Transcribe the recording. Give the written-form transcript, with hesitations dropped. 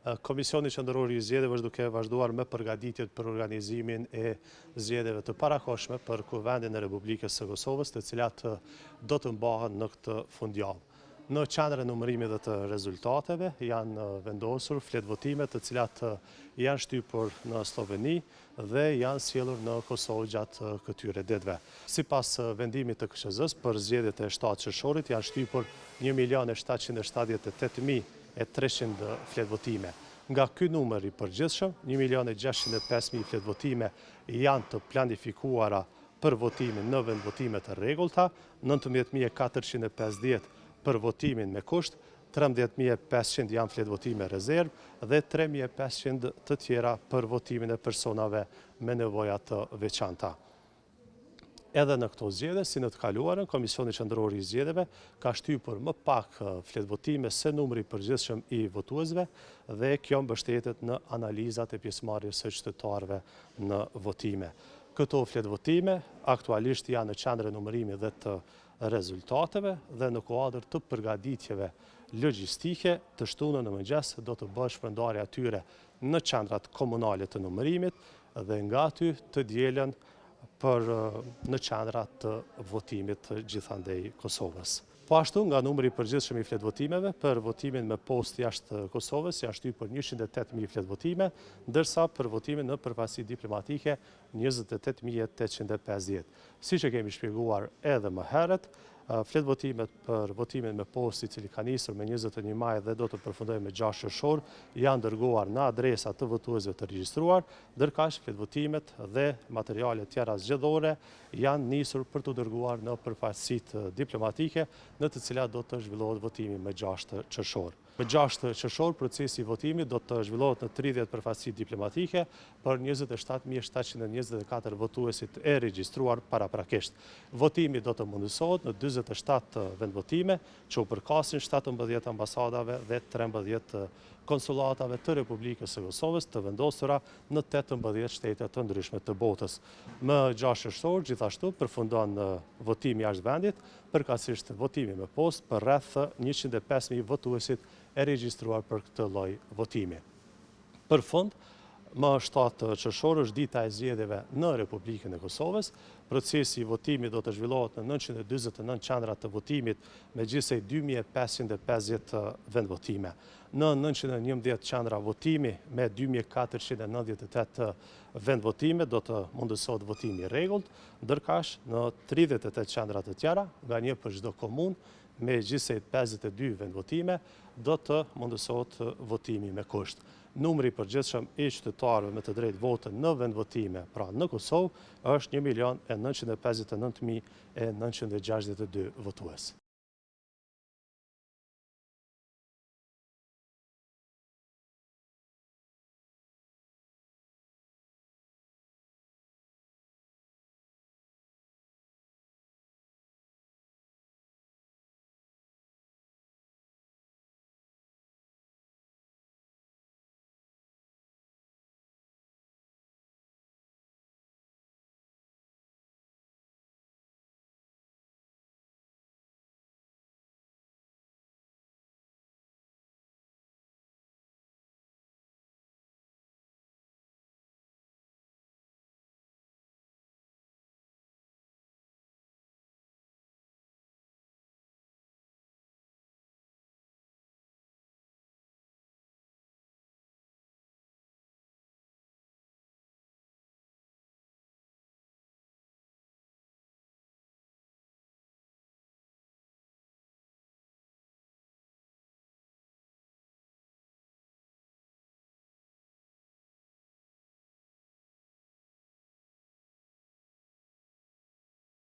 Komisioni Qendror i Zgjedhjeve është duke vazhduar me përgatitjet për organizimin e zgjedhjeve të parakohshme për Kuvendin e Republikës së Kosovës, të cilat do të mbahen në këtë fundjavë. Në qendrën e numërimit dhe të rezultateve janë vendosur fletvotime të cilat janë shtypur në Sloveni dhe janë sjellur në Kosovë gjatë këtyre ditëve. Sipas vendimit të KSZ-s për zgjedhjet e 7 qershorit janë shtypur 1.778.300 fletvotime. Nga ky numër i përgjithshëm, 1.605.000 fletvotime janë të planifikuara për votimin në vendvotime të rregullta, 19.450 për votimin me kusht, 13.500 janë fletvotime rezervë dhe 3.500 të tjera për votimin e personave me nevoja të veçanta. Edhe në këto zgjedhje, si në të kaluarën, Komisioni Qendror i Zgjedhjeve ka shtypur më pak fletvotime se numri i përgjithshëm i votuesve dhe kjo mbështetet në analizat e pjesëmarrjes së qytetarëve në votime. Këto fletvotime aktualisht janë në qendrën e numërimit dhe të rezultateve dhe në kuadër të përgatitjeve logjistike të shtunën në mëngjes do të bëhet shpërndarja e tyre në qendrat komunale të numërimit dhe nga aty të dielën në qendrat të votimit të gjithandej Kosovës. Po ashtu, nga numri i përgjithshëm i fletvotimeve për votimin me post jashtë Kosovës janë shtypur 108.000 fletvotime, ndërsa për votimin në përfaqësi diplomatike 28.850. Siç e kemi shpjeguar edhe më herët, fletvotimet për votimin me post, i cili ka nisur me 21 maj dhe do të përfundojë me 6 qershor, janë dërguar në adresa të votuesve të regjistruar, ndërkaq fletvotimet dhe materiale tjera zgjedhore janë nisur për të dërguar në përfaqësitë diplomatike, në të cilat do të zhvillohet votimi me 6 qershor. Me 6 qershor, procesi i votimit do të zhvillohet në 30 përfaqësi diplomatike për 27.724 votuesit e regjistruar paraprakisht. Votimi do të mundësohet në 47 vendvotime, që u përkasin 17 ambasadave dhe 13 konsulatave të Republikës së Kosovës të vendosura në 18 shtete të ndryshme të botës. Më 6 qershor, gjithashtu, përfundon votimi jashtë vendit, përkatësisht votimi me post për rreth 105.000 votuesit e regjistruar për këtë lloj votimi. Për fund, më 7 qershor është dita e zgjedhjeve në Republikën e Kosovës. Procesi i votimit do të zhvillohet në 949 qendra të votimit me gjithsej 2.550 vendvotime. Në 911 qendra votimi me 2.498 vendvotime do të mundësohet votimi i rregullt, ndërkaq në 38 qendra të tjera, nga një për çdo komunë, me gjithsej 52 vendvotime, do të mundësohet votimi me kusht. Numri i përgjithshëm i qytetarëve me të drejtë vote në vendvotime, pra në Kosovë, është 1.959.962 votues.